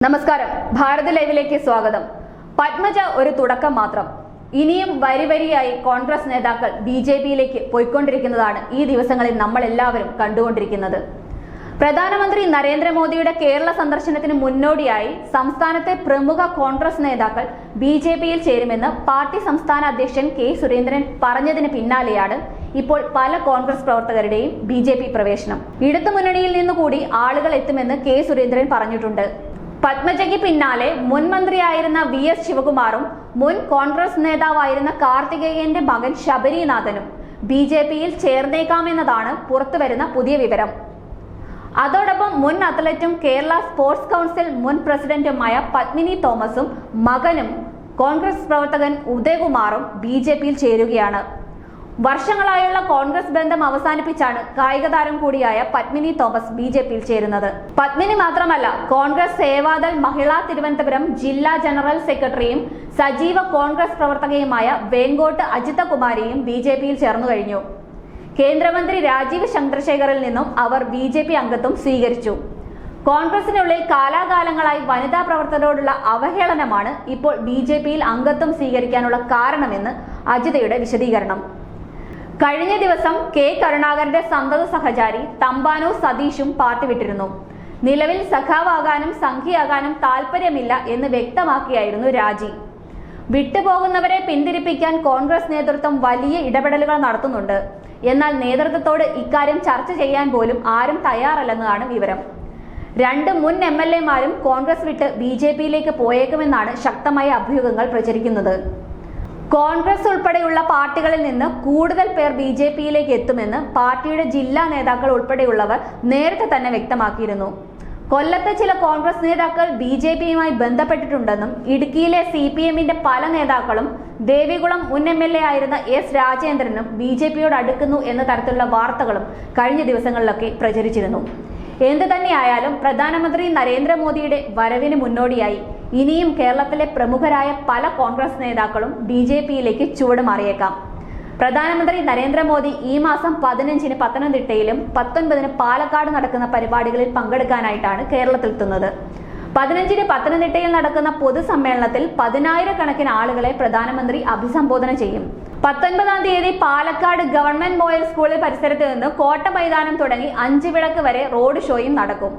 നമസ്കാരം, ഭാരത് ലൈവിലേക്ക് സ്വാഗതം. പത്മജ ഒരു തുടക്കം മാത്രം. ഇനിയും വരിവരിയായി കോൺഗ്രസ് നേതാക്കൾ ബിജെപിയിലേക്ക് പോയിക്കൊണ്ടിരിക്കുന്നതാണ് ഈ ദിവസങ്ങളിൽ നമ്മൾ എല്ലാവരും കണ്ടുകൊണ്ടിരിക്കുന്നത്. പ്രധാനമന്ത്രി നരേന്ദ്രമോദിയുടെ കേരള സന്ദർശനത്തിന് മുന്നോടിയായി സംസ്ഥാനത്തെ പ്രമുഖ കോൺഗ്രസ് നേതാക്കൾ ബിജെപിയിൽ ചേരുമെന്ന് പാർട്ടി സംസ്ഥാന അധ്യക്ഷൻ കെ സുരേന്ദ്രൻ പറഞ്ഞതിന് പിന്നാലെയാണ് ഇപ്പോൾ പല കോൺഗ്രസ് പ്രവർത്തകരുടെയും ബിജെപി പ്രവേശനം. ഇടതുമുന്നണിയിൽ നിന്നുകൂടി ആളുകൾ എത്തുമെന്ന് കെ സുരേന്ദ്രൻ പറഞ്ഞിട്ടുണ്ട്. പത്മജയ്ക്ക് പിന്നാലെ മുൻ മന്ത്രിയായിരുന്ന വി.എസ്. ശിവകുമാറും മുൻ കോൺഗ്രസ് നേതാവായിരുന്ന കാർത്തികേയന്റെ മകൻ ശബരിനാഥനും ബിജെപിയിൽ ചേർന്നേക്കാമെന്നതാണ് പുറത്തുവരുന്ന പുതിയ വിവരം. അതോടൊപ്പം മുൻ അത്ലറ്റും കേരള സ്പോർട്സ് കൗൺസിൽ മുൻ പ്രസിഡന്റുമായ പത്മിനി തോമസും മകനും കോൺഗ്രസ് പ്രവർത്തകൻ ഉദയകുമാറും ബിജെപിയിൽ ചേരുകയാണ്. വർഷങ്ങളായുള്ള കോൺഗ്രസ് ബന്ധം അവസാനിപ്പിച്ചാണ് കായിക താരം കൂടിയായ പത്മിനി തോമസ് ബിജെപിയിൽ ചേരുന്നത്. പത്മിനി മാത്രമല്ല, കോൺഗ്രസ് സേവാദൾ മഹിളാ തിരുവനന്തപുരം ജില്ലാ ജനറൽ സെക്രട്ടറിയും സജീവ കോൺഗ്രസ് പ്രവർത്തകയുമായ വേങ്കോട്ട് അജിതകുമാരിയും ബിജെപിയിൽ ചേർന്നു കഴിഞ്ഞു. കേന്ദ്രമന്ത്രി രാജീവ് ചന്ദ്രശേഖറിൽ നിന്നും അവർ ബിജെപി അംഗത്വം സ്വീകരിച്ചു. കോൺഗ്രസിനുള്ളിൽ കാലാകാലങ്ങളായി വനിതാ പ്രവർത്തകരോടുള്ള അവഹേളനമാണ് ഇപ്പോൾ ബിജെപിയിൽ അംഗത്വം സ്വീകരിക്കാനുള്ള കാരണമെന്ന് അജിതയുടെ വിശദീകരണം. കഴിഞ്ഞ ദിവസം കെ കരുണാകരന്റെ സന്തത സഹചാരി തമ്പാനൂർ സതീഷും പാർട്ടി വിട്ടിരുന്നു. നിലവിൽ സഖാവാകാനും സംഘിയാകാനും താല്പര്യമില്ല എന്ന് വ്യക്തമാക്കിയായിരുന്നു രാജി. വിട്ടുപോകുന്നവരെ പിന്തിരിപ്പിക്കാൻ കോൺഗ്രസ് നേതൃത്വം വലിയ ഇടപെടലുകൾ നടത്തുന്നുണ്ട്. എന്നാൽ നേതൃത്വത്തോട് ഇക്കാര്യം ചർച്ച ചെയ്യാൻ പോലും ആരും തയ്യാറല്ലെന്നതാണ് വിവരം. 2 മുൻ MLA-മാരും കോൺഗ്രസ് വിട്ട് ബിജെപിയിലേക്ക് പോയേക്കുമെന്നാണ് ശക്തമായ അഭ്യൂഹങ്ങൾ പ്രചരിക്കുന്നത്. കോൺഗ്രസ് ഉൾപ്പെടെയുള്ള പാർട്ടികളിൽ നിന്ന് കൂടുതൽ പേർ ബിജെപിയിലേക്ക് എത്തുമെന്ന് പാർട്ടിയുടെ ജില്ലാ നേതാക്കൾ ഉൾപ്പെടെയുള്ളവർ നേരത്തെ തന്നെ വ്യക്തമാക്കിയിരുന്നു. കൊല്ലത്തെ ചില കോൺഗ്രസ് നേതാക്കൾ ബിജെപിയുമായി ബന്ധപ്പെട്ടിട്ടുണ്ടെന്നും ഇടുക്കിയിലെ CPM-ന്റെ പല നേതാക്കളും ദേവികുളം മുൻ MLA ആയിരുന്ന S. രാജേന്ദ്രനും ബിജെപിയോട് അടുക്കുന്നു എന്ന തരത്തിലുള്ള വാർത്തകളും കഴിഞ്ഞ ദിവസങ്ങളിലൊക്കെ പ്രചരിച്ചിരുന്നു. എന്തു തന്നെയായാലും പ്രധാനമന്ത്രി നരേന്ദ്രമോദിയുടെ വരവിന് മുന്നോടിയായി ഇനിയും കേരളത്തിലെ പ്രമുഖരായ പല കോൺഗ്രസ് നേതാക്കളും ബിജെപിയിലേക്ക് ചുവടുമാറിയേക്കാം. പ്രധാനമന്ത്രി നരേന്ദ്രമോദി ഈ മാസം 15-ന് പത്തനംതിട്ടയിലും 19-ന് പാലക്കാട് നടക്കുന്ന പരിപാടികളിൽ പങ്കെടുക്കാനായിട്ടാണ് കേരളത്തിലെത്തുന്നത്. 15-ന് പത്തനംതിട്ടയിൽ നടക്കുന്ന പൊതുസമ്മേളനത്തിൽ 10,000-കണക്കിന് ആളുകളെ പ്രധാനമന്ത്രി അഭിസംബോധന ചെയ്യും. 19-ാം തീയതി പാലക്കാട് ഗവൺമെന്റ് ബോയ്സ് സ്കൂളിൽ പരിസരത്ത് നിന്ന് കോട്ട മൈതാനം തുടങ്ങി 5 വിളക്ക് വരെ റോഡ് ഷോയും നടക്കും.